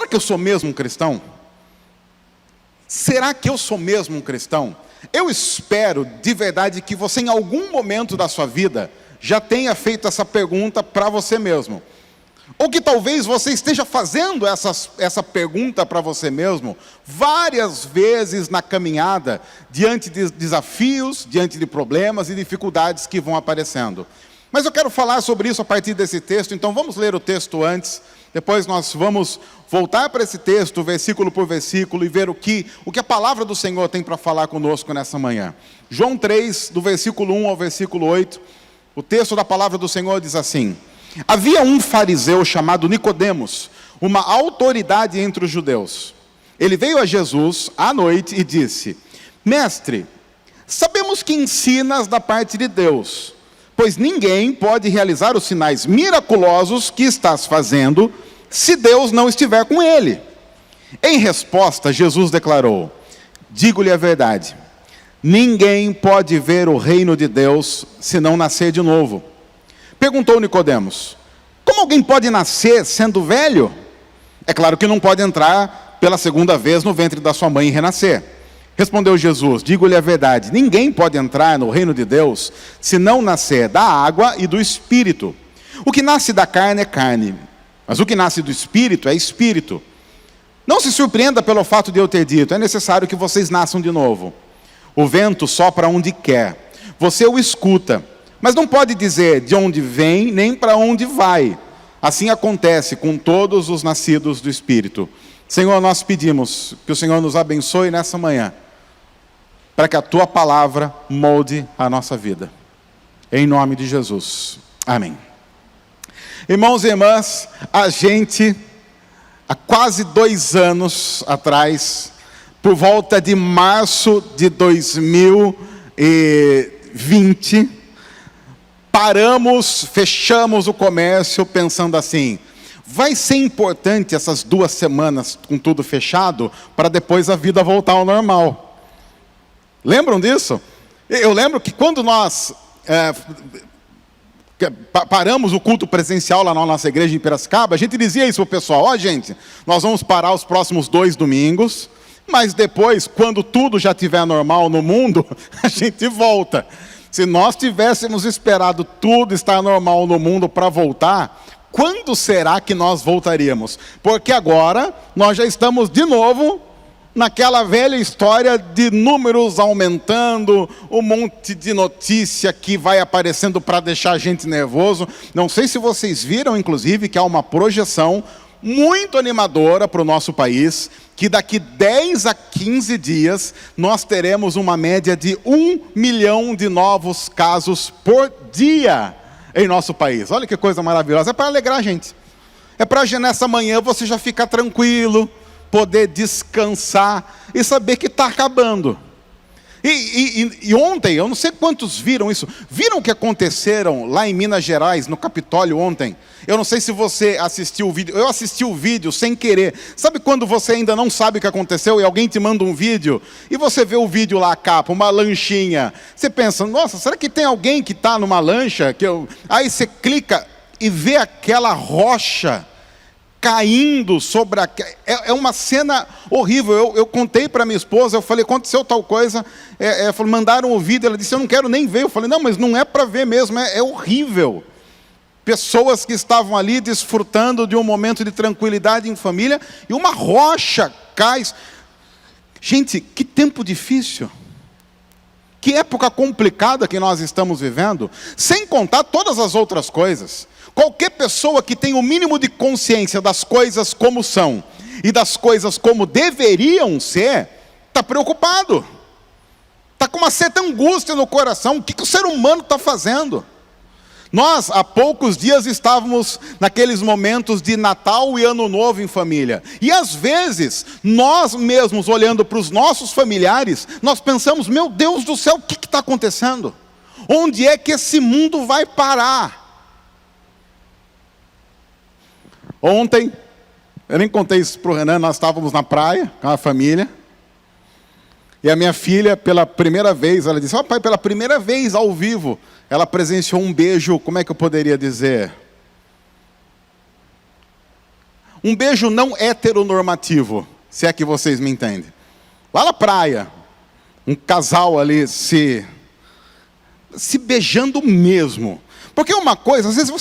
que eu sou mesmo um cristão? Será que eu sou mesmo um cristão? Eu espero de verdade que você em algum momento da sua vida já tenha feito essa pergunta para você mesmo. Ou que talvez você esteja fazendo essa pergunta para você mesmo várias vezes na caminhada, diante de desafios, diante de problemas e dificuldades que vão aparecendo. Mas eu quero falar sobre isso a partir desse texto, então vamos ler o texto antes, depois nós vamos voltar para esse texto, versículo por versículo, e ver o que a palavra do Senhor tem para falar conosco nessa manhã. João 3, do versículo 1 ao versículo 8, o texto da palavra do Senhor diz assim: havia um fariseu chamado Nicodemos, uma autoridade entre os judeus. Ele veio a Jesus à noite e disse: mestre, sabemos que ensinas da parte de Deus, pois ninguém pode realizar os sinais miraculosos que estás fazendo, se Deus não estiver com ele. Em resposta, Jesus declarou: digo-lhe a verdade, ninguém pode ver o reino de Deus se não nascer de novo. Perguntou Nicodemos: como alguém pode nascer sendo velho? É claro que não pode entrar pela segunda vez no ventre da sua mãe e renascer. Respondeu Jesus: digo-lhe a verdade, ninguém pode entrar no reino de Deus se não nascer da água e do Espírito. O que nasce da carne é carne, mas o que nasce do Espírito é Espírito. Não se surpreenda pelo fato de eu ter dito: é necessário que vocês nasçam de novo. O vento sopra onde quer, você o escuta, mas não pode dizer de onde vem, nem para onde vai. Assim acontece com todos os nascidos do Espírito. Senhor, nós pedimos que o Senhor nos abençoe nessa manhã, para que a Tua palavra molde a nossa vida. Em nome de Jesus. Amém. Irmãos e irmãs, a gente, há quase 2 anos atrás, por volta de março de 2020, fechamos o comércio pensando assim: vai ser importante essas 2 semanas com tudo fechado, para depois a vida voltar ao normal. Lembram disso? Eu lembro que quando nós paramos o culto presencial lá na nossa igreja em Piracicaba, a gente dizia isso para o pessoal: ó, gente, nós vamos parar os próximos 2 domingos, mas depois, quando tudo já estiver normal no mundo, a gente volta. Se nós tivéssemos esperado tudo estar normal no mundo para voltar, quando será que nós voltaríamos? Porque agora nós já estamos de novo naquela velha história de números aumentando, um monte de notícia que vai aparecendo para deixar a gente nervoso. Não sei se vocês viram, inclusive, que há uma projeção muito animadora para o nosso país, que daqui 10 a 15 dias nós teremos uma média de 1 milhão de novos casos por dia em nosso país. Olha que coisa maravilhosa. É para alegrar a gente. É para nessa manhã você já ficar tranquilo, poder descansar e saber que está acabando. E ontem, eu não sei quantos viram isso. Viram o que aconteceram lá em Minas Gerais, no Capitólio ontem? Eu não sei se você assistiu o vídeo. Eu assisti o vídeo sem querer. Sabe quando você ainda não sabe o que aconteceu e alguém te manda um vídeo? E você vê o vídeo lá, a capa, uma lanchinha. Você pensa: nossa, será que tem alguém que está numa lancha? Aí você clica e vê aquela rocha caindo sobre é uma cena horrível. Eu contei para minha esposa, eu falei: aconteceu tal coisa, mandaram o vídeo, ela disse: eu não quero nem ver. Eu falei: não, mas não é para ver mesmo, é horrível. Pessoas que estavam ali desfrutando de um momento de tranquilidade em família, e uma rocha cai. Gente, que tempo difícil, que época complicada que nós estamos vivendo, sem contar todas as outras coisas. Qualquer pessoa que tem o mínimo de consciência das coisas como são e das coisas como deveriam ser, está preocupado, está com uma certa angústia no coração. O que o ser humano está fazendo? Nós, há poucos dias, estávamos naqueles momentos de Natal e Ano Novo em família. E às vezes, nós mesmos, olhando para os nossos familiares, nós pensamos: meu Deus do céu, o que está acontecendo? Onde é que esse mundo vai parar? Ontem, eu nem contei isso para o Renan, nós estávamos na praia com a família. E a minha filha, pela primeira vez, ela disse: ó, pai, pela primeira vez ao vivo, ela presenciou um beijo, como é que eu poderia dizer? Um beijo não heteronormativo, se é que vocês me entendem. Lá na praia, um casal ali se beijando mesmo. Porque uma coisa, às vezes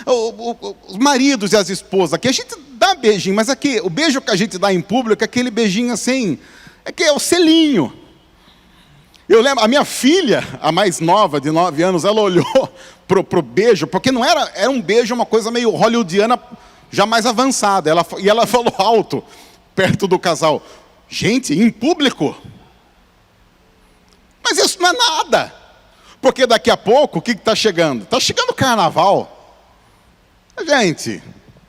os maridos e as esposas aqui, a gente dá beijinho, mas aqui, o beijo que a gente dá em público é aquele beijinho assim, é o selinho. Eu lembro, a minha filha, a mais nova, de 9 anos, ela olhou pro beijo, porque não era um beijo, uma coisa meio hollywoodiana, já mais avançada. E ela falou alto, perto do casal, gente, em público? Mas isso não é nada. Porque daqui a pouco, o que está chegando? Está chegando o carnaval. Gente,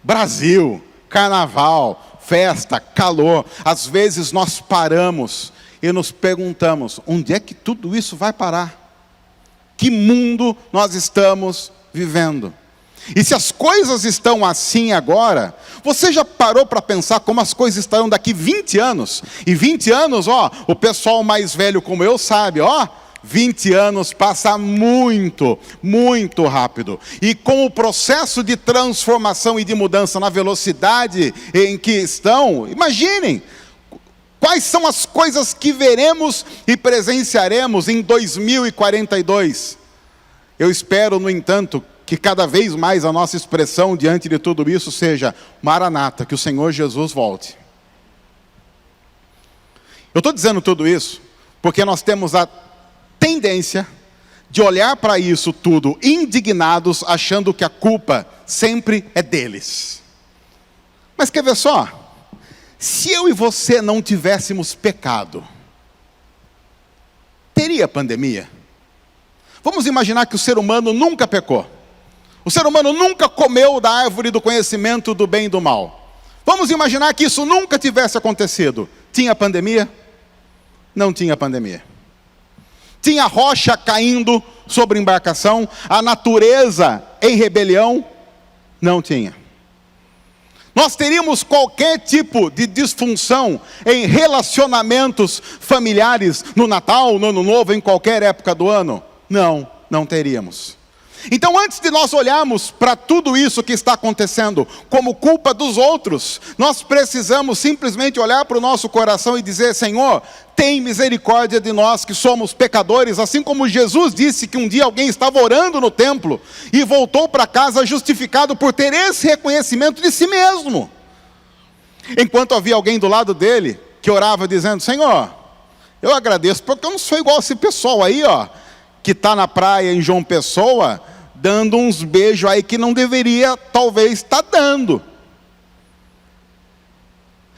Brasil, carnaval, festa, calor. Às vezes nós paramos e nos perguntamos, onde é que tudo isso vai parar? Que mundo nós estamos vivendo? E se as coisas estão assim agora, você já parou para pensar como as coisas estarão daqui 20 anos? E 20 anos, o pessoal mais velho como eu sabe, 20 anos passa muito, muito rápido. E com o processo de transformação e de mudança na velocidade em que estão, imaginem, quais são as coisas que veremos e presenciaremos em 2042? Eu espero, no entanto, que cada vez mais a nossa expressão diante de tudo isso seja Maranata, que o Senhor Jesus volte. Eu estou dizendo tudo isso porque nós temos a tendência de olhar para isso tudo indignados, achando que a culpa sempre é deles. Mas quer ver só? Se eu e você não tivéssemos pecado, teria pandemia? Vamos imaginar que o ser humano nunca pecou. O ser humano nunca comeu da árvore do conhecimento do bem e do mal. Vamos imaginar que isso nunca tivesse acontecido. Tinha pandemia? Não tinha pandemia. Tinha rocha caindo sobre embarcação? A natureza em rebelião? Não tinha. Nós teríamos qualquer tipo de disfunção em relacionamentos familiares no Natal, no Ano Novo, em qualquer época do ano? Não, não teríamos. Então, antes de nós olharmos para tudo isso que está acontecendo como culpa dos outros, nós precisamos simplesmente olhar para o nosso coração e dizer, Senhor, tem misericórdia de nós que somos pecadores, assim como Jesus disse que um dia alguém estava orando no templo e voltou para casa justificado por ter esse reconhecimento de si mesmo. Enquanto havia alguém do lado dele que orava dizendo, Senhor, eu agradeço porque eu não sou igual esse pessoal aí, que está na praia em João Pessoa, dando uns beijos aí que não deveria, talvez, estar dando.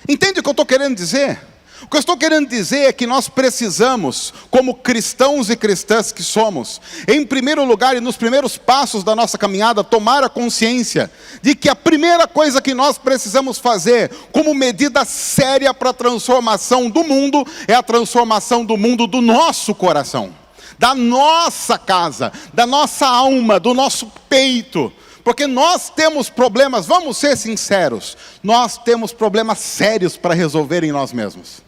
Entende o que eu estou querendo dizer? O que eu estou querendo dizer é que nós precisamos, como cristãos e cristãs que somos, em primeiro lugar e nos primeiros passos da nossa caminhada, tomar a consciência de que a primeira coisa que nós precisamos fazer, como medida séria para a transformação do mundo, é a transformação do mundo do nosso coração. Da nossa casa, da nossa alma, do nosso peito. Porque nós temos problemas, vamos ser sinceros, nós temos problemas sérios para resolver em nós mesmos.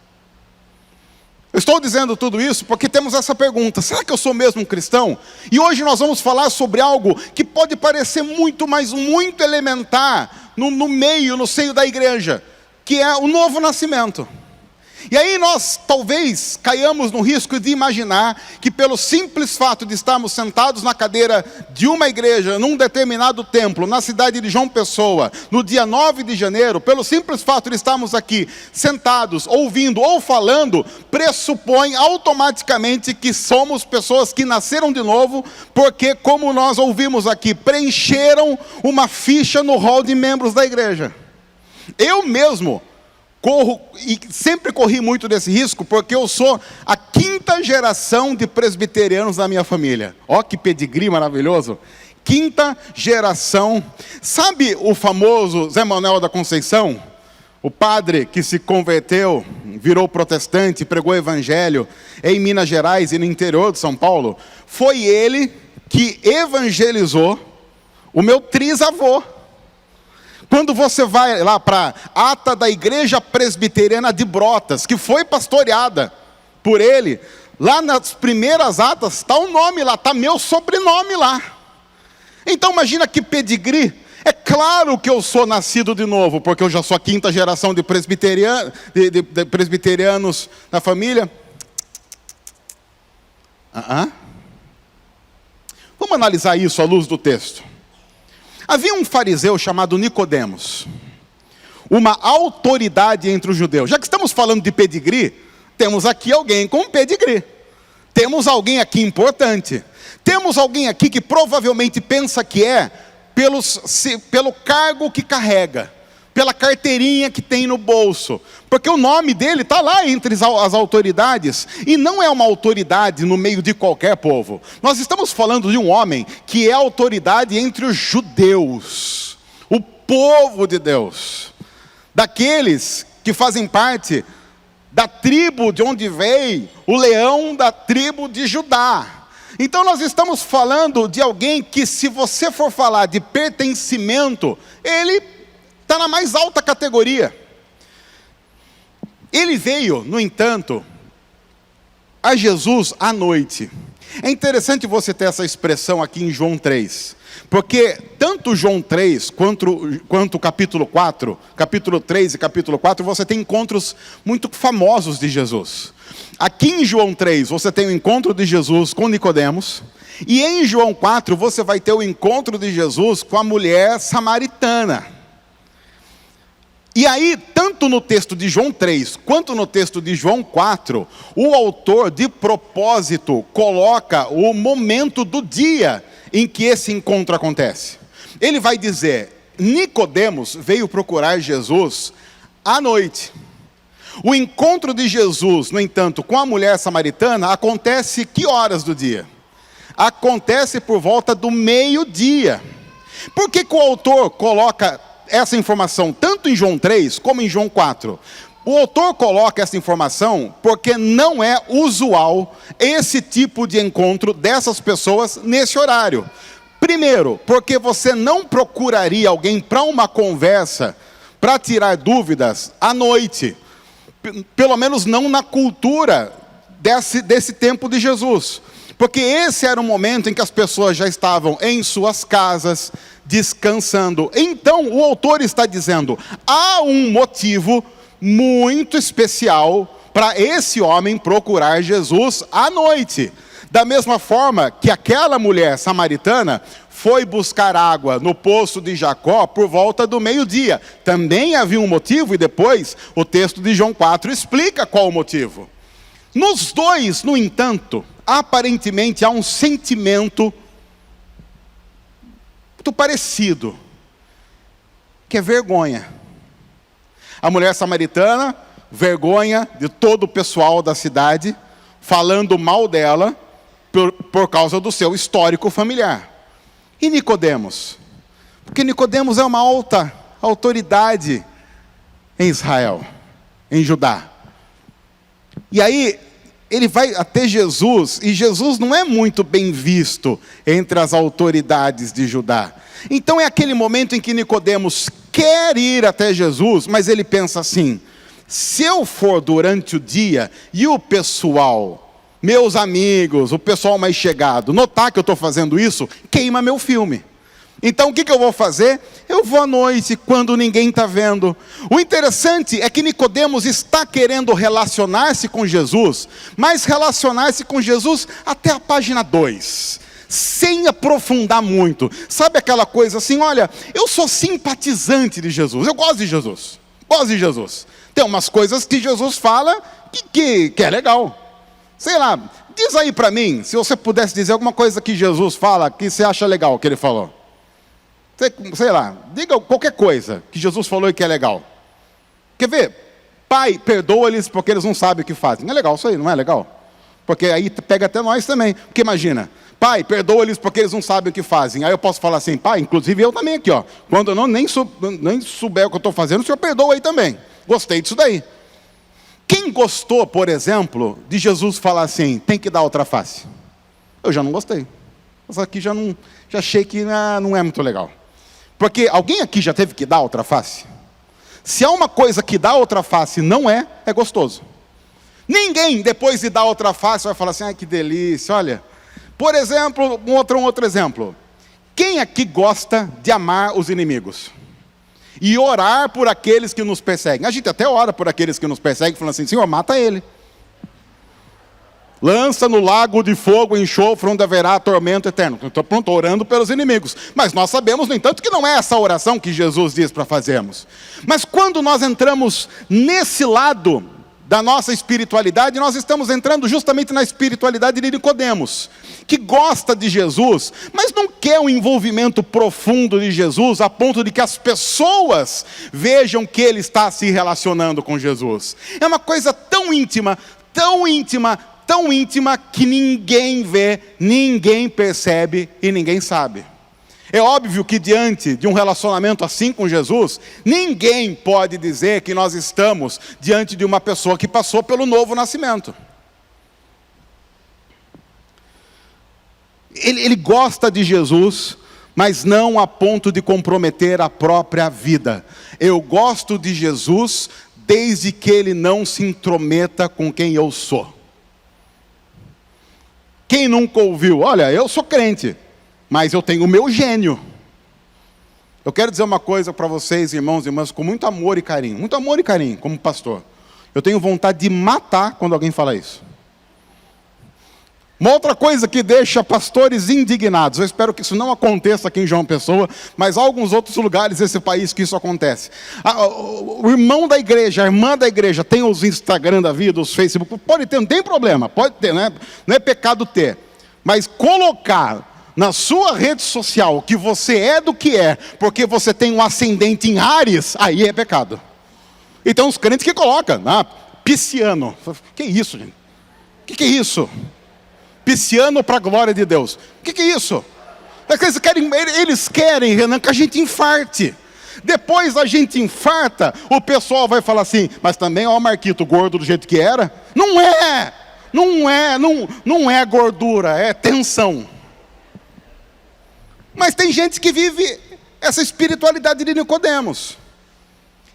Eu estou dizendo tudo isso porque temos essa pergunta, será que eu sou mesmo um cristão? E hoje nós vamos falar sobre algo que pode parecer muito, mas muito elementar, no seio da igreja, que é o novo nascimento. E aí nós talvez caiamos no risco de imaginar que pelo simples fato de estarmos sentados na cadeira de uma igreja, num determinado templo, na cidade de João Pessoa, no dia 9 de janeiro, pelo simples fato de estarmos aqui sentados, ouvindo ou falando, pressupõe automaticamente que somos pessoas que nasceram de novo, porque como nós ouvimos aqui, preencheram uma ficha no hall de membros da igreja. Eu mesmo corro e sempre corri muito desse risco, porque eu sou a 5ª geração de presbiterianos na minha família. Ó que pedigree maravilhoso. 5ª geração. Sabe o famoso Zé Manuel da Conceição? O padre que se converteu, virou protestante, pregou o evangelho em Minas Gerais e no interior de São Paulo. Foi ele que evangelizou o meu trisavô. Quando você vai lá para a ata da Igreja Presbiteriana de Brotas, que foi pastoreada por ele, lá nas primeiras atas está o nome lá, está meu sobrenome lá. Então imagina que pedigree, É claro que eu sou nascido de novo, porque eu já sou a 5ª geração de presbiterianos na família. Vamos analisar isso à luz do texto. Havia um fariseu chamado Nicodemos, uma autoridade entre os judeus. Já que estamos falando de pedigree, temos aqui alguém com pedigree. Temos alguém aqui importante. Temos alguém aqui que provavelmente pensa que é pelo cargo que carrega, pela carteirinha que tem no bolso, porque o nome dele está lá entre as autoridades, e não é uma autoridade no meio de qualquer povo. Nós estamos falando de um homem que é autoridade entre os judeus, o povo de Deus, daqueles que fazem parte da tribo de onde veio o leão da tribo de Judá. Então nós estamos falando de alguém que, se você for falar de pertencimento, ele está na mais alta categoria. Ele veio, no entanto, a Jesus à noite. É interessante você ter essa expressão aqui em João 3, porque tanto João 3 quanto o capítulo 4, capítulo 3 e capítulo 4, você tem encontros muito famosos de Jesus. Aqui em João 3 você tem o encontro de Jesus com Nicodemos, e em João 4 você vai ter o encontro de Jesus com a mulher samaritana. E aí, tanto no texto de João 3, quanto no texto de João 4, o autor, de propósito, coloca o momento do dia em que esse encontro acontece. Ele vai dizer, Nicodemos veio procurar Jesus à noite. O encontro de Jesus, no entanto, com a mulher samaritana, acontece que horas do dia? Acontece por volta do meio-dia. Por que o autor coloca essa informação tanto em João 3 como em João 4? O autor coloca essa informação porque não é usual esse tipo de encontro dessas pessoas nesse horário. Primeiro, porque você não procuraria alguém para uma conversa, para tirar dúvidas à noite. Pelo menos não na cultura desse tempo de Jesus. Porque esse era o momento em que as pessoas já estavam em suas casas, descansando. Então o autor está dizendo, há um motivo muito especial para esse homem procurar Jesus à noite. Da mesma forma que aquela mulher samaritana foi buscar água no poço de Jacó por volta do meio-dia. Também havia um motivo, e depois o texto de João 4 explica qual o motivo. Nos dois, no entanto, aparentemente há um sentimento muito parecido, que é vergonha. A mulher samaritana, vergonha de todo o pessoal da cidade, falando mal dela por causa do seu histórico familiar. E Nicodemos? Porque Nicodemos é uma alta autoridade em Israel, em Judá. E aí ele vai até Jesus, e Jesus não é muito bem visto entre as autoridades de Judá. Então é aquele momento em que Nicodemos quer ir até Jesus, mas ele pensa assim, se eu for durante o dia, e o pessoal, meus amigos, o pessoal mais chegado, notar que eu estou fazendo isso, queima meu filme. Então o que eu vou fazer? Eu vou à noite, quando ninguém está vendo. O interessante é que Nicodemos está querendo relacionar-se com Jesus, mas relacionar-se com Jesus até a página 2, sem aprofundar muito. Sabe aquela coisa assim, olha, eu sou simpatizante de Jesus, eu gosto de Jesus, gosto de Jesus. Tem umas coisas que Jesus fala que é legal. Sei lá, diz aí para mim, se você pudesse dizer alguma coisa que Jesus fala, que você acha legal que ele falou. Sei lá, diga qualquer coisa que Jesus falou e que é legal. Quer ver? Pai, perdoa-lhes porque eles não sabem o que fazem. Não é legal isso aí, não é legal? Porque aí pega até nós também. Porque imagina, pai, perdoa-lhes porque eles não sabem o que fazem. Aí eu posso falar assim, pai, inclusive eu também aqui, ó. Quando eu nem souber o que eu estou fazendo, o senhor perdoa aí também. Gostei disso daí. Quem gostou, por exemplo, de Jesus falar assim, tem que dar outra face? Eu já não gostei. Mas aqui já achei que não é muito legal. Porque alguém aqui já teve que dar outra face? Se há uma coisa que dá outra face não é gostoso. Ninguém, depois de dar outra face, vai falar assim, ai que delícia, olha. Por exemplo, um outro exemplo. Quem aqui gosta de amar os inimigos? E orar por aqueles que nos perseguem? A gente até ora por aqueles que nos perseguem, falando assim: Senhor, mata ele. Lança no lago de fogo e enxofre, onde haverá tormento eterno. Estou pronto, orando pelos inimigos. Mas nós sabemos, no entanto, que não é essa oração que Jesus diz para fazermos. Mas quando nós entramos nesse lado da nossa espiritualidade, nós estamos entrando justamente na espiritualidade de Nicodemos, que gosta de Jesus, mas não quer um envolvimento profundo de Jesus, a ponto de que as pessoas vejam que ele está se relacionando com Jesus. É uma coisa tão íntima, tão íntima, tão íntima, que ninguém vê, ninguém percebe e ninguém sabe. É óbvio que diante de um relacionamento assim com Jesus, ninguém pode dizer que nós estamos diante de uma pessoa que passou pelo novo nascimento. Ele gosta de Jesus, mas não a ponto de comprometer a própria vida. Eu gosto de Jesus desde que ele não se intrometa com quem eu sou. Quem nunca ouviu? Olha, eu sou crente, mas eu tenho o meu gênio. Eu quero dizer uma coisa para vocês, irmãos e irmãs, com muito amor e carinho, como pastor. Eu tenho vontade de matar quando alguém fala isso. Uma outra coisa que deixa pastores indignados, eu espero que isso não aconteça aqui em João Pessoa, mas há alguns outros lugares desse país que isso acontece. O irmão da igreja, a irmã da igreja, tem os Instagram da vida, os Facebook, pode ter, não tem problema, pode ter, não é pecado ter. Mas colocar na sua rede social que você é do que é, porque você tem um ascendente em Áries, aí é pecado. E tem uns crentes que colocam, pisciano. Que isso, gente? Que é isso? Pisciano para a glória de Deus. O que é isso? Eles querem, Renan, que a gente infarte. Depois a gente infarta, o pessoal vai falar assim: mas também, ó, Marquito, gordo do jeito que era. Não é gordura, é tensão. Mas tem gente que vive essa espiritualidade de Nicodemos.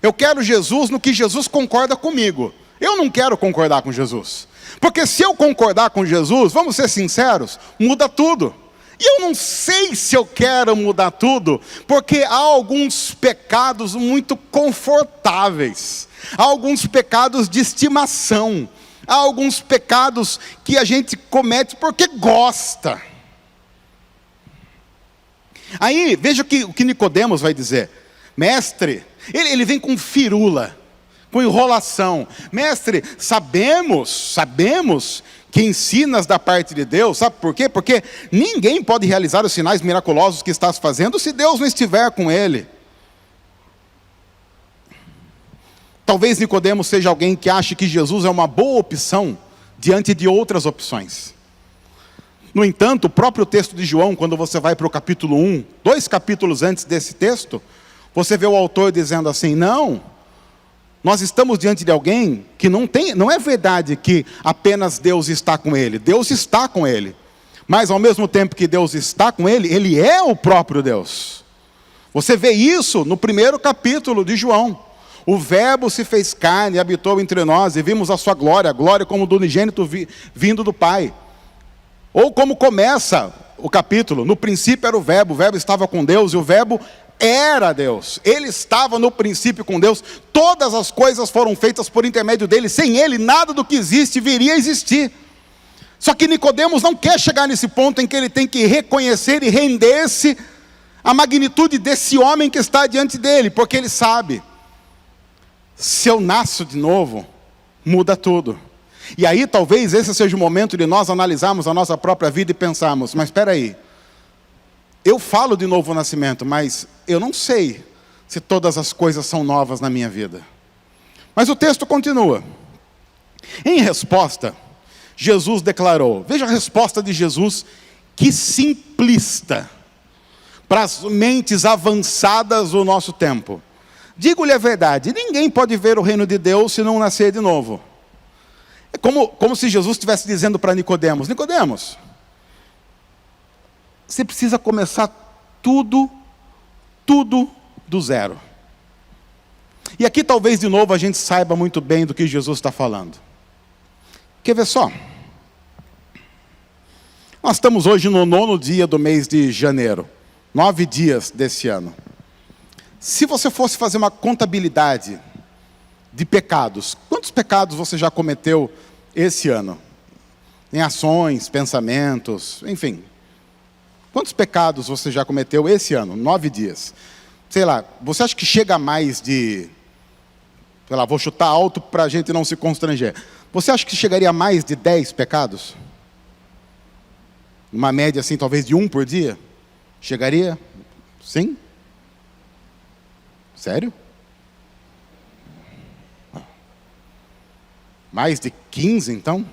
Eu quero Jesus no que Jesus concorda comigo. Eu não quero concordar com Jesus. Porque se eu concordar com Jesus, vamos ser sinceros, muda tudo. E eu não sei se eu quero mudar tudo, porque há alguns pecados muito confortáveis. Há alguns pecados de estimação. Há alguns pecados que a gente comete porque gosta. Aí, veja o que Nicodemos vai dizer. Mestre, ele vem com firula, com enrolação. Mestre, sabemos que ensinas da parte de Deus. Sabe por quê? Porque ninguém pode realizar os sinais miraculosos que estás fazendo se Deus não estiver com ele. Talvez Nicodemos seja alguém que ache que Jesus é uma boa opção diante de outras opções. No entanto, o próprio texto de João, quando você vai para o capítulo 1, 2 capítulos antes desse texto, você vê o autor dizendo assim: não, nós estamos diante de alguém que não é verdade que apenas Deus está com ele. Deus está com ele. Mas ao mesmo tempo que Deus está com ele, ele é o próprio Deus. Você vê isso no primeiro capítulo de João. O verbo se fez carne e habitou entre nós, e vimos a sua glória, a glória como do unigênito vindo do Pai. Ou como começa o capítulo: no princípio era o verbo estava com Deus, e o verbo era Deus. Ele estava no princípio com Deus. Todas as coisas foram feitas por intermédio dele. Sem ele, nada do que existe viria a existir. Só que Nicodemos não quer chegar nesse ponto em que ele tem que reconhecer e render-se à magnitude desse homem que está diante dele, porque ele sabe: se eu nasço de novo, muda tudo. E aí talvez esse seja o momento de nós analisarmos a nossa própria vida e pensarmos: mas espera aí, eu falo de novo nascimento, mas eu não sei se todas as coisas são novas na minha vida. Mas o texto continua. Em resposta, Jesus declarou, veja a resposta de Jesus, que simplista, para as mentes avançadas do nosso tempo. Digo-lhe a verdade, ninguém pode ver o reino de Deus se não nascer de novo. É como se Jesus estivesse dizendo para Nicodemos: Nicodemos, você precisa começar tudo do zero. E aqui talvez de novo a gente saiba muito bem do que Jesus está falando. Quer ver só? Nós estamos hoje no 9º dia do mês de janeiro. 9 dias desse ano. Se você fosse fazer uma contabilidade de pecados, quantos pecados você já cometeu esse ano? Em ações, pensamentos, enfim. Quantos pecados você já cometeu esse ano? 9 dias. Sei lá, você acha que chega a mais de... Sei lá, vou chutar alto para a gente não se constranger. Você acha que chegaria a mais de 10 pecados? Uma média assim, talvez de 1 por dia? Chegaria? Sim? Sério? Mais de 15, então?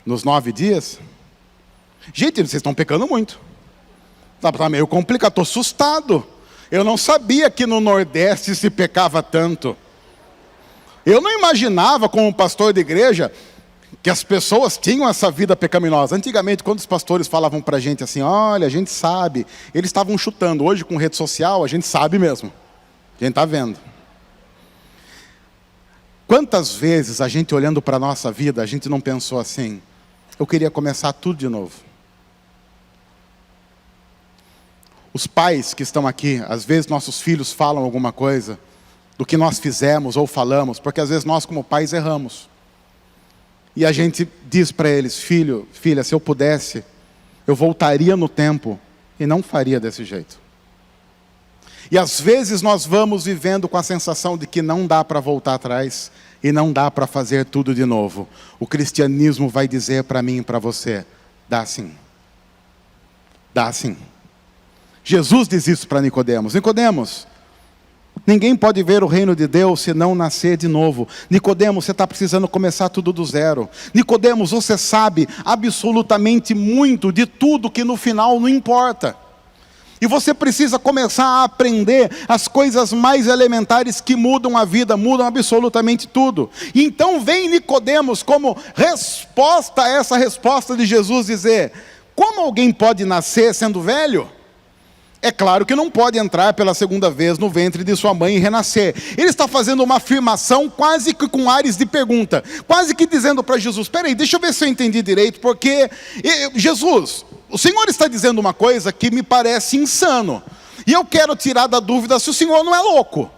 Nos 9 dias? Gente, vocês estão pecando muito. Tá meio complicado, estou assustado. Eu não sabia que no Nordeste se pecava tanto. Eu não imaginava, como pastor de igreja, que as pessoas tinham essa vida pecaminosa. Antigamente, quando os pastores falavam para a gente assim, olha, a gente sabe, eles estavam chutando. Hoje, com rede social, a gente sabe mesmo. A gente está vendo. Quantas vezes a gente olhando para a nossa vida, a gente não pensou assim, eu queria começar tudo de novo. Os pais que estão aqui, às vezes nossos filhos falam alguma coisa do que nós fizemos ou falamos, porque às vezes nós como pais erramos. E a gente diz para eles, filho, filha, se eu pudesse, eu voltaria no tempo e não faria desse jeito. E às vezes nós vamos vivendo com a sensação de que não dá para voltar atrás e não dá para fazer tudo de novo. O cristianismo vai dizer para mim e para você, dá sim. Dá sim. Jesus diz isso para Nicodemos. Nicodemos, ninguém pode ver o reino de Deus se não nascer de novo. Nicodemos, você está precisando começar tudo do zero. Nicodemos, você sabe absolutamente muito de tudo que no final não importa. E você precisa começar a aprender as coisas mais elementares que mudam a vida, mudam absolutamente tudo. E então vem Nicodemos como resposta a essa resposta de Jesus dizer, como alguém pode nascer sendo velho? É claro que não pode entrar pela segunda vez no ventre de sua mãe e renascer. Ele está fazendo uma afirmação quase que com ares de pergunta. Quase que dizendo para Jesus, espera aí, deixa eu ver se eu entendi direito, porque Jesus, o Senhor está dizendo uma coisa que me parece insano. E eu quero tirar da dúvida se o Senhor não é louco.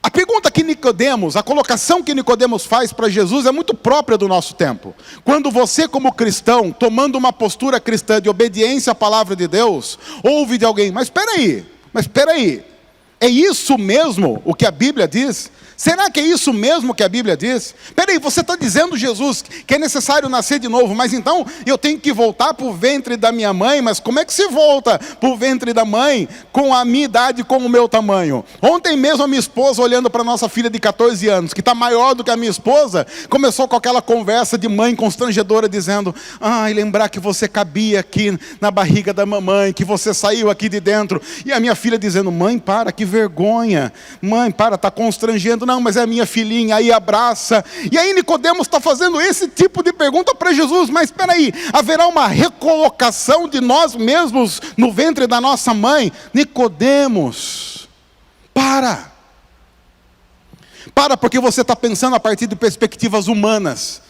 A pergunta que Nicodemos, a colocação que Nicodemos faz para Jesus é muito própria do nosso tempo. Quando você como cristão, tomando uma postura cristã de obediência à palavra de Deus, ouve de alguém, mas espera aí, é isso mesmo o que a Bíblia diz? Será que é isso mesmo que a Bíblia diz? Peraí, você está dizendo, Jesus, que é necessário nascer de novo, mas então eu tenho que voltar para o ventre da minha mãe, mas como é que se volta para o ventre da mãe com a minha idade, com o meu tamanho? Ontem mesmo a minha esposa, olhando para a nossa filha de 14 anos, que está maior do que a minha esposa, começou com aquela conversa de mãe constrangedora, dizendo, lembrar que você cabia aqui na barriga da mamãe, que você saiu aqui de dentro, e a minha filha dizendo, mãe, para, que vergonha, mãe, para, está constrangendo, não, mas é a minha filhinha, aí abraça. E aí Nicodemos está fazendo esse tipo de pergunta para Jesus, mas espera aí, haverá uma recolocação de nós mesmos no ventre da nossa mãe? Nicodemos, para, porque você está pensando a partir de perspectivas humanas.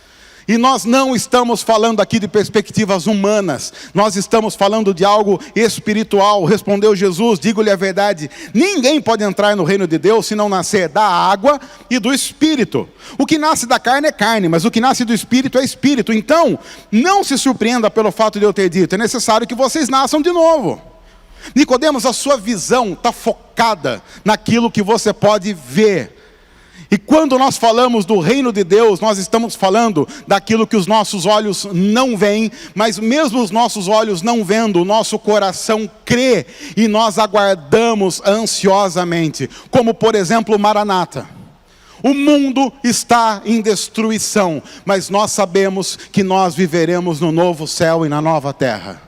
E nós não estamos falando aqui de perspectivas humanas, nós estamos falando de algo espiritual. Respondeu Jesus, digo-lhe a verdade, ninguém pode entrar no reino de Deus se não nascer da água e do Espírito. O que nasce da carne é carne, mas o que nasce do Espírito é Espírito. Então, não se surpreenda pelo fato de eu ter dito, é necessário que vocês nasçam de novo. Nicodemos, a sua visão está focada naquilo que você pode ver. E quando nós falamos do reino de Deus, nós estamos falando daquilo que os nossos olhos não veem, mas mesmo os nossos olhos não vendo, o nosso coração crê e nós aguardamos ansiosamente, como por exemplo Maranata. O mundo está em destruição, mas nós sabemos que nós viveremos no novo céu e na nova terra.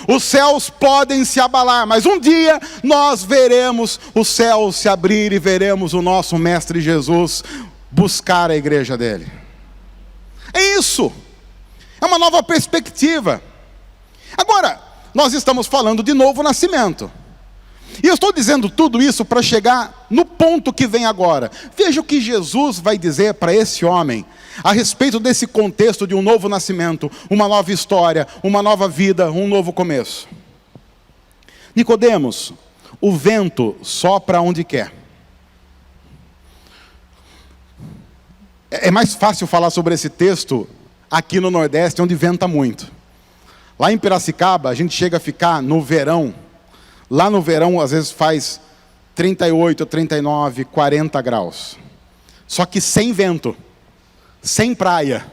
Os céus podem se abalar, mas um dia nós veremos os céus se abrir e veremos o nosso Mestre Jesus buscar a igreja dele. É isso, é uma nova perspectiva. Agora, nós estamos falando de novo nascimento. E eu estou dizendo tudo isso para chegar no ponto que vem agora. Veja o que Jesus vai dizer para esse homem a respeito desse contexto de um novo nascimento, uma nova história, uma nova vida, um novo começo. Nicodemos, o vento sopra onde quer. É mais fácil falar sobre esse texto aqui no Nordeste, onde venta muito. Lá em Piracicaba, a gente chega a ficar no verão. Lá no verão, às vezes faz 38, 39, 40 graus. Só que sem vento, sem praia.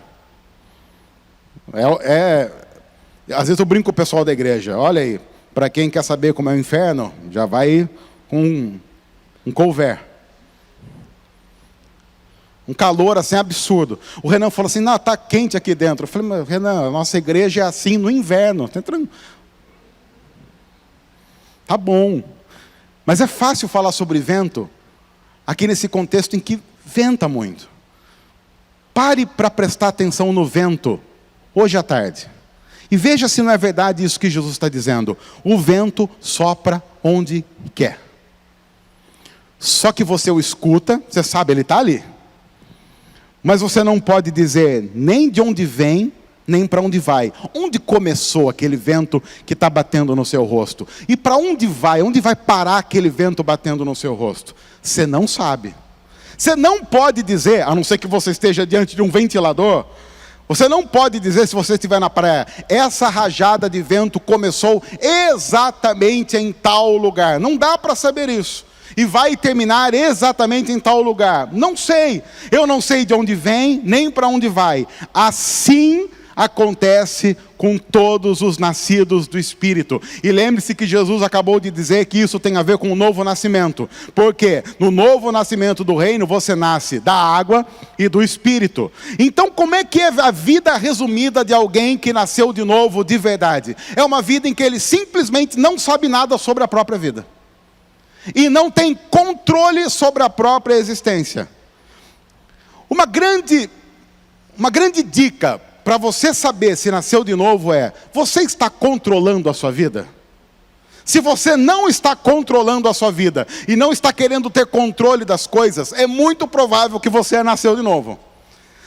Às vezes eu brinco com o pessoal da igreja. Olha aí, para quem quer saber como é o inferno, já vai com um couvert. Um calor assim absurdo. O Renan falou assim, não, está quente aqui dentro. Eu falei, mas Renan, a nossa igreja é assim no inverno. Tá bom. Mas é fácil falar sobre vento aqui nesse contexto em que venta muito. Pare para prestar atenção no vento hoje à tarde. E veja se não é verdade isso que Jesus está dizendo. O vento sopra onde quer. Só que você o escuta, você sabe, ele está ali. Mas você não pode dizer nem de onde vem, nem para onde vai. Onde começou aquele vento que está batendo no seu rosto? E para onde vai? Onde vai parar aquele vento batendo no seu rosto? Você não sabe. Você não pode dizer, a não ser que você esteja diante de um ventilador, você não pode dizer, se você estiver na praia, essa rajada de vento começou exatamente em tal lugar. Não dá para saber isso. E vai terminar exatamente em tal lugar. Não sei. Eu não sei de onde vem, nem para onde vai. Assim acontece com todos os nascidos do Espírito. E lembre-se que Jesus acabou de dizer que isso tem a ver com o novo nascimento. Porque no novo nascimento do reino, você nasce da água e do Espírito. Então, como é que é a vida resumida de alguém que nasceu de novo de verdade? É uma vida em que ele simplesmente não sabe nada sobre a própria vida. E não tem controle sobre a própria existência. Uma grande dica para você saber se nasceu de novo é: você está controlando a sua vida? Se você não está controlando a sua vida e não está querendo ter controle das coisas, é muito provável que você nasceu de novo.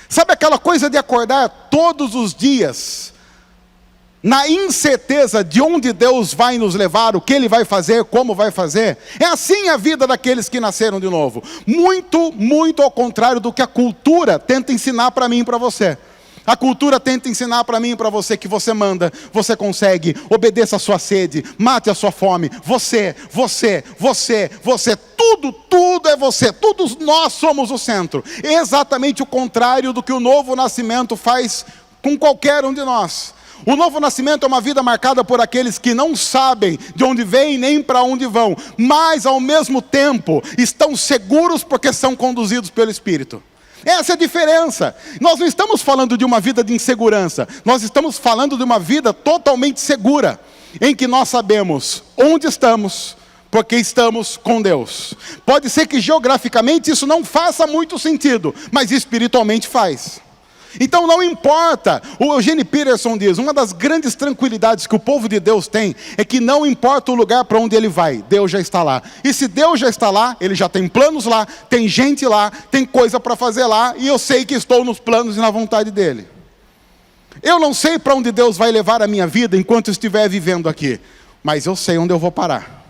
Sabe aquela coisa de acordar todos os dias na incerteza de onde Deus vai nos levar, o que Ele vai fazer, como vai fazer? É assim a vida daqueles que nasceram de novo. Muito, muito ao contrário do que a cultura tenta ensinar para mim e para você. A cultura tenta ensinar para mim e para você que você manda, você consegue, obedeça a sua sede, mate a sua fome. Você, tudo é você, todos nós somos o centro. É exatamente o contrário do que o novo nascimento faz com qualquer um de nós. O novo nascimento é uma vida marcada por aqueles que não sabem de onde vêm nem para onde vão, mas ao mesmo tempo estão seguros porque são conduzidos pelo Espírito. Essa é a diferença. Nós não estamos falando de uma vida de insegurança, nós estamos falando de uma vida totalmente segura, em que nós sabemos onde estamos, porque estamos com Deus. Pode ser que geograficamente isso não faça muito sentido, mas espiritualmente faz. Então não importa, o Eugene Peterson diz, uma das grandes tranquilidades que o povo de Deus tem, é que não importa o lugar para onde ele vai, Deus já está lá. E se Deus já está lá, Ele já tem planos lá, tem gente lá, tem coisa para fazer lá, e eu sei que estou nos planos e na vontade dEle. Eu não sei para onde Deus vai levar a minha vida enquanto eu estiver vivendo aqui, mas eu sei onde eu vou parar.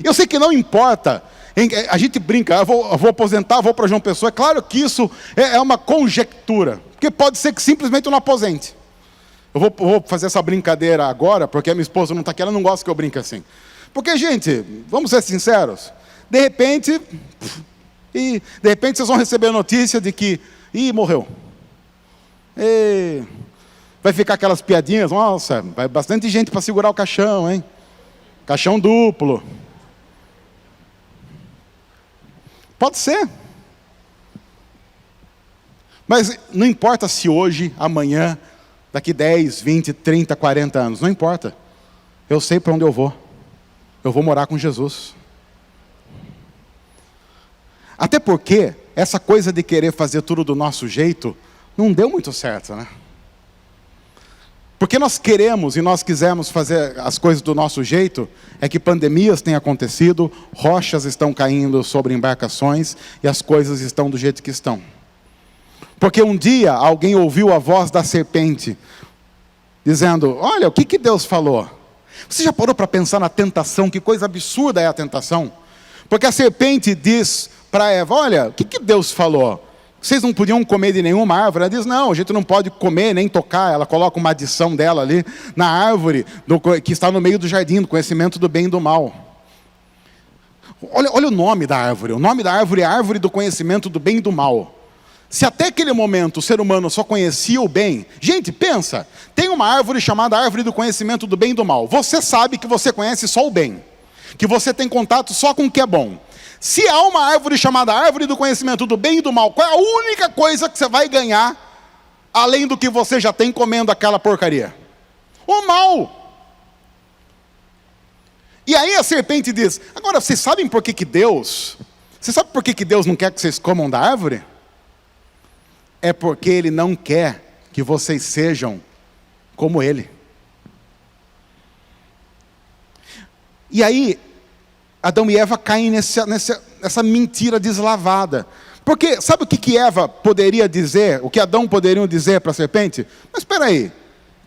Eu sei que não importa. A gente brinca, eu vou aposentar, vou para João Pessoa. É claro que isso é uma conjectura, porque pode ser que simplesmente eu não aposente. Eu vou fazer essa brincadeira agora, porque a minha esposa não está aqui, ela não gosta que eu brinque assim. Porque, gente, vamos ser sinceros, de repente vocês vão receber a notícia de que, morreu. Vai ficar aquelas piadinhas, nossa, vai bastante gente para segurar o caixão, hein? Caixão duplo. Pode ser. Mas não importa se hoje, amanhã, daqui 10, 20, 30, 40 anos. Não importa. Eu sei para onde eu vou. Eu vou morar com Jesus. Até porque, essa coisa de querer fazer tudo do nosso jeito, não deu muito certo, né? Porque nós queremos e nós quisemos fazer as coisas do nosso jeito, é que pandemias têm acontecido, rochas estão caindo sobre embarcações e as coisas estão do jeito que estão. Porque um dia alguém ouviu a voz da serpente, dizendo, olha, o que Deus falou? Você já parou para pensar na tentação? Que coisa absurda é a tentação? Porque a serpente diz para Eva, olha, o que Deus falou? Vocês não podiam comer de nenhuma árvore? Ela diz, não, a gente não pode comer nem tocar. Ela coloca uma adição dela ali na árvore que está no meio do jardim, do conhecimento do bem e do mal. Olha o nome da árvore. O nome da árvore é a árvore do conhecimento do bem e do mal. Se até aquele momento o ser humano só conhecia o bem... Gente, pensa, tem uma árvore chamada árvore do conhecimento do bem e do mal. Você sabe que você conhece só o bem, que você tem contato só com o que é bom. Se há uma árvore chamada árvore do conhecimento do bem e do mal, qual é a única coisa que você vai ganhar, além do que você já tem comendo aquela porcaria? O mal. E aí a serpente diz, agora vocês sabem por que Deus... Você sabe por que Deus não quer que vocês comam da árvore? É porque Ele não quer que vocês sejam como Ele. E aí, Adão e Eva caem nessa mentira deslavada. Porque, sabe o que Eva poderia dizer, o que Adão poderia dizer para a serpente? Mas espera aí,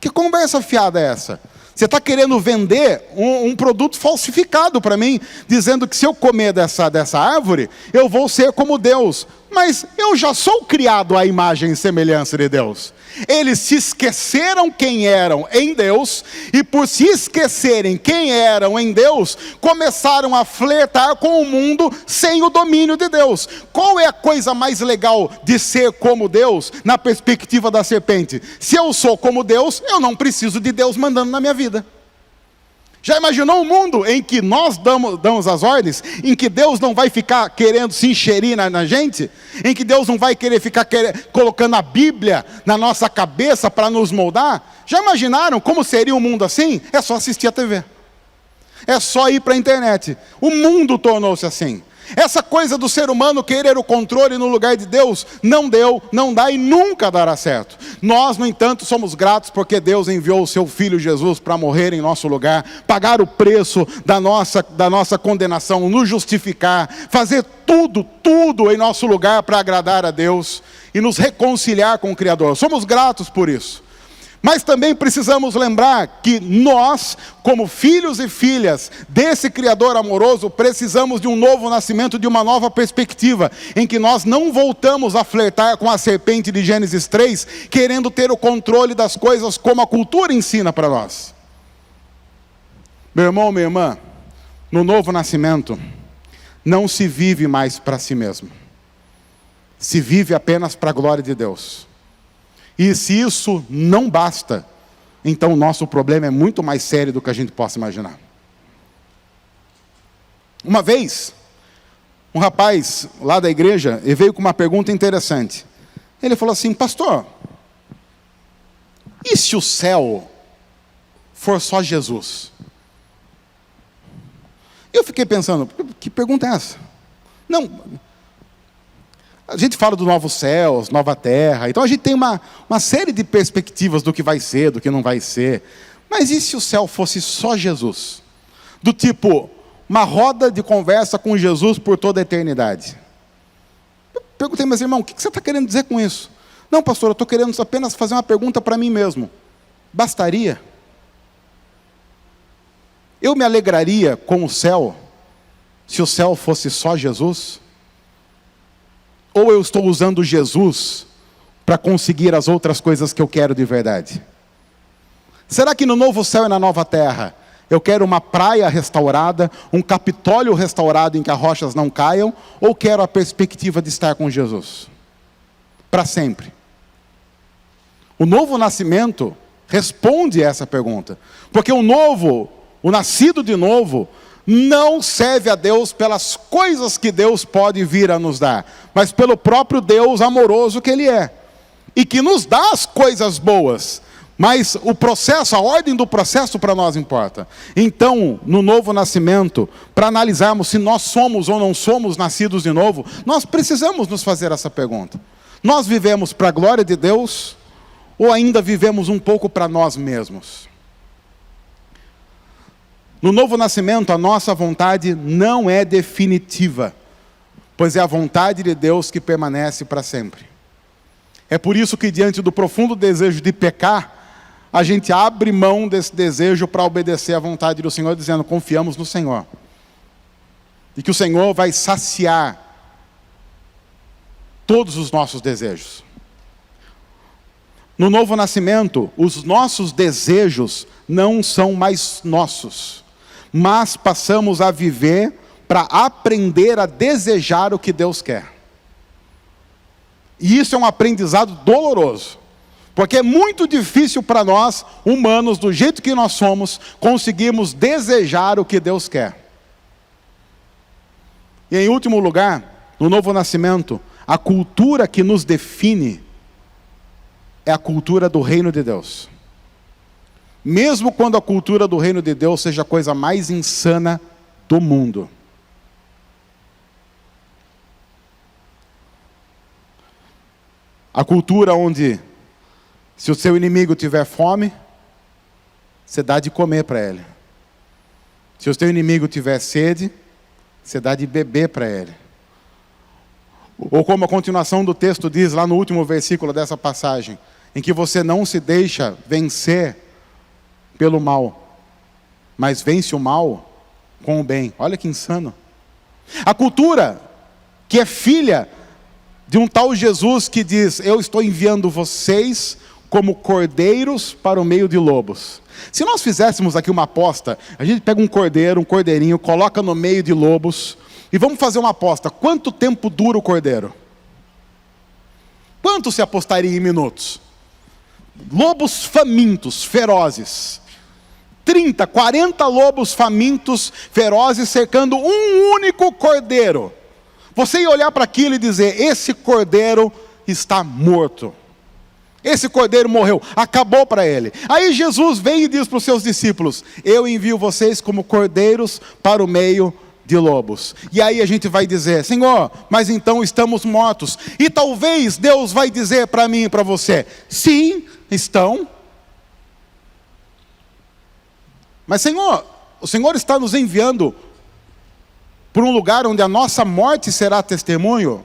que conversa fiada é essa? Você está querendo vender um produto falsificado para mim, dizendo que se eu comer dessa árvore, eu vou ser como Deus. Mas eu já sou criado à imagem e semelhança de Deus. Eles se esqueceram quem eram em Deus, e por se esquecerem quem eram em Deus, começaram a flertar com o mundo sem o domínio de Deus. Qual é a coisa mais legal de ser como Deus, na perspectiva da serpente? Se eu sou como Deus, eu não preciso de Deus mandando na minha vida. Já imaginou um mundo em que nós damos as ordens, em que Deus não vai ficar querendo se enxerir na gente, em que Deus não vai querer ficar colocando a Bíblia na nossa cabeça para nos moldar? Já imaginaram como seria um mundo assim? É só assistir a TV. É só ir para a internet. O mundo tornou-se assim. Essa coisa do ser humano querer o controle no lugar de Deus, não deu, não dá e nunca dará certo. Nós, no entanto, somos gratos porque Deus enviou o seu Filho Jesus para morrer em nosso lugar, pagar o preço da nossa condenação, nos justificar, fazer tudo em nosso lugar para agradar a Deus e nos reconciliar com o Criador. Somos gratos por isso. Mas também precisamos lembrar que nós, como filhos e filhas desse Criador amoroso, precisamos de um novo nascimento, de uma nova perspectiva, em que nós não voltamos a flertar com a serpente de Gênesis 3, querendo ter o controle das coisas como a cultura ensina para nós. Meu irmão, minha irmã, no novo nascimento, não se vive mais para si mesmo. Se vive apenas para a glória de Deus. E se isso não basta, então o nosso problema é muito mais sério do que a gente possa imaginar. Uma vez, um rapaz lá da igreja, ele veio com uma pergunta interessante. Ele falou assim, pastor, e se o céu for só Jesus? Eu fiquei pensando, que pergunta é essa? Não... A gente fala do novo céus, nova terra, então a gente tem uma série de perspectivas do que vai ser, do que não vai ser. Mas e se o céu fosse só Jesus? Do tipo, uma roda de conversa com Jesus por toda a eternidade. Eu perguntei, mas irmão, o que você está querendo dizer com isso? Não, pastor, eu estou querendo apenas fazer uma pergunta para mim mesmo. Bastaria? Eu me alegraria com o céu, se o céu fosse só Jesus? Ou eu estou usando Jesus para conseguir as outras coisas que eu quero de verdade? Será que no novo céu e na nova terra, eu quero uma praia restaurada, um Capitólio restaurado em que as rochas não caiam, ou quero a perspectiva de estar com Jesus? Para sempre. O novo nascimento responde essa pergunta. Porque o nascido de novo, não serve a Deus pelas coisas que Deus pode vir a nos dar, mas pelo próprio Deus amoroso que Ele é. E que nos dá as coisas boas, mas o processo, a ordem do processo para nós importa. Então, no novo nascimento, para analisarmos se nós somos ou não somos nascidos de novo, nós precisamos nos fazer essa pergunta. Nós vivemos para a glória de Deus, ou ainda vivemos um pouco para nós mesmos? No novo nascimento, a nossa vontade não é definitiva, pois é a vontade de Deus que permanece para sempre. É por isso que, diante do profundo desejo de pecar, a gente abre mão desse desejo para obedecer à vontade do Senhor, dizendo, confiamos no Senhor. E que o Senhor vai saciar todos os nossos desejos. No novo nascimento, os nossos desejos não são mais nossos, mas passamos a viver para aprender a desejar o que Deus quer. E isso é um aprendizado doloroso, porque é muito difícil para nós, humanos, do jeito que nós somos, conseguirmos desejar o que Deus quer. E em último lugar, no novo nascimento, a cultura que nos define é a cultura do reino de Deus. Mesmo quando a cultura do reino de Deus seja a coisa mais insana do mundo. A cultura onde, se o seu inimigo tiver fome, você dá de comer para ele. Se o seu inimigo tiver sede, você dá de beber para ele. Ou como a continuação do texto diz lá no último versículo dessa passagem, em que você não se deixa vencer pelo mal, mas vence o mal com o bem. Olha que insano. A cultura que é filha de um tal Jesus que diz, eu estou enviando vocês como cordeiros para o meio de lobos. Se nós fizéssemos aqui uma aposta, a gente pega um cordeiro, um cordeirinho, coloca no meio de lobos, e vamos fazer uma aposta. Quanto tempo dura o cordeiro? Quanto se apostaria em minutos? Lobos famintos, ferozes. 30, 40 lobos famintos, ferozes, cercando um único cordeiro. Você ia olhar para aquilo e dizer, esse cordeiro está morto. Esse cordeiro morreu, acabou para ele. Aí Jesus vem e diz para os seus discípulos, eu envio vocês como cordeiros para o meio de lobos. E aí a gente vai dizer, Senhor, mas então estamos mortos. E talvez Deus vai dizer para mim e para você, sim, estão. Mas Senhor, o Senhor está nos enviando por um lugar onde a nossa morte será testemunho?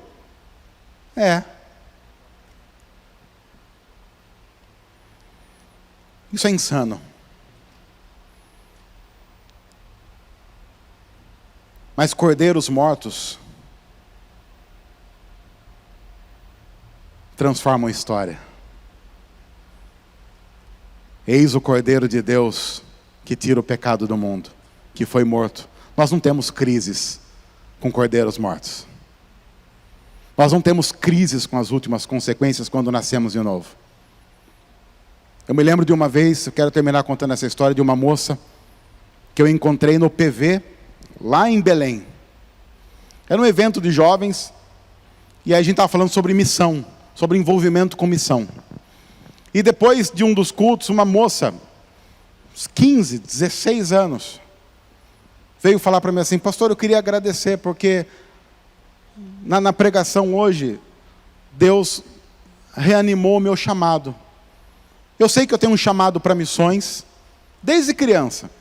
É. Isso é insano. Mas cordeiros mortos transformam a história. Eis o Cordeiro de Deus que tira o pecado do mundo, que foi morto. Nós não temos crises com cordeiros mortos. Nós não temos crises com as últimas consequências quando nascemos de novo. Eu me lembro de uma vez, eu quero terminar contando essa história, de uma moça que eu encontrei no PV, lá em Belém. Era um evento de jovens, e aí a gente estava falando sobre missão, sobre envolvimento com missão. E depois de um dos cultos, uma moça, uns 15, 16 anos, veio falar para mim assim, pastor, eu queria agradecer, porque na pregação hoje, Deus reanimou o meu chamado. Eu sei que eu tenho um chamado para missões, desde criança.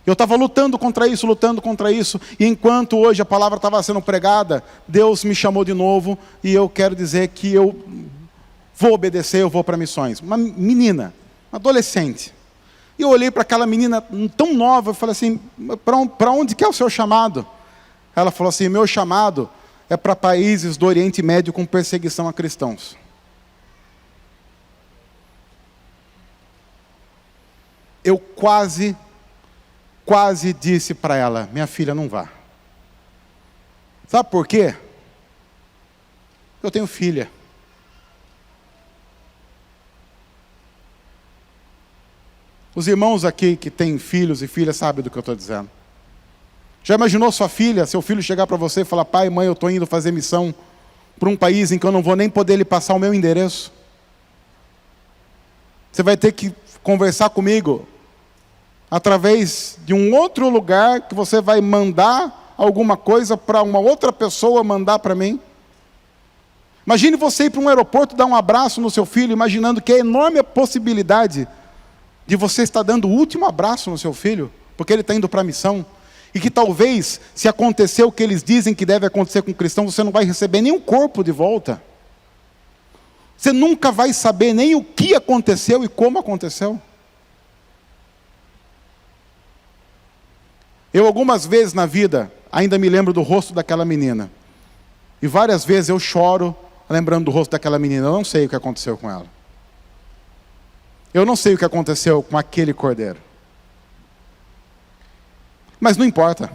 Eu estava lutando contra isso, e enquanto hoje a palavra estava sendo pregada, Deus me chamou de novo, e eu quero dizer que eu vou obedecer, eu vou para missões. Uma menina, uma adolescente. E eu olhei para aquela menina tão nova, eu falei assim, para onde que é o seu chamado? Ela falou assim, meu chamado é para países do Oriente Médio com perseguição a cristãos. Eu quase disse para ela, minha filha, não vá. Sabe por quê? Eu tenho filha. Os irmãos aqui que têm filhos e filhas sabem do que eu estou dizendo. Já imaginou sua filha, seu filho chegar para você e falar, pai, mãe, eu estou indo fazer missão para um país em que eu não vou nem poder lhe passar o meu endereço? Você vai ter que conversar comigo através de um outro lugar que você vai mandar alguma coisa para uma outra pessoa mandar para mim. Imagine você ir para um aeroporto, dar um abraço no seu filho, imaginando que é enorme a possibilidade de você estar dando o último abraço no seu filho, porque ele está indo para a missão, e que talvez, se acontecer o que eles dizem que deve acontecer com o cristão, você não vai receber nenhum corpo de volta. Você nunca vai saber nem o que aconteceu e como aconteceu. Eu algumas vezes na vida ainda me lembro do rosto daquela menina. E várias vezes eu choro lembrando do rosto daquela menina. Eu não sei o que aconteceu com ela. Eu não sei o que aconteceu com aquele cordeiro. Mas não importa.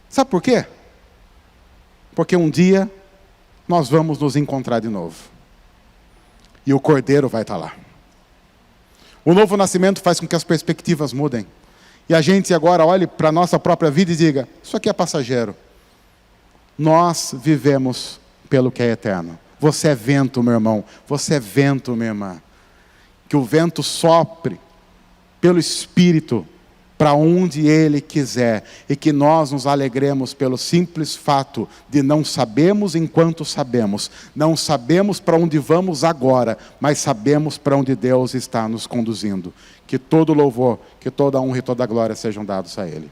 Sabe por quê? Porque um dia nós vamos nos encontrar de novo. E o cordeiro vai estar lá. O novo nascimento faz com que as perspectivas mudem. E a gente agora olhe para a nossa própria vida e diga: isso aqui é passageiro. Nós vivemos pelo que é eterno. Você é vento, meu irmão. Você é vento, minha irmã. Que o vento sopre pelo Espírito para onde Ele quiser. E que nós nos alegremos pelo simples fato de não sabemos enquanto sabemos. Não sabemos para onde vamos agora, mas sabemos para onde Deus está nos conduzindo. Que todo louvor, que toda honra e toda glória sejam dados a Ele.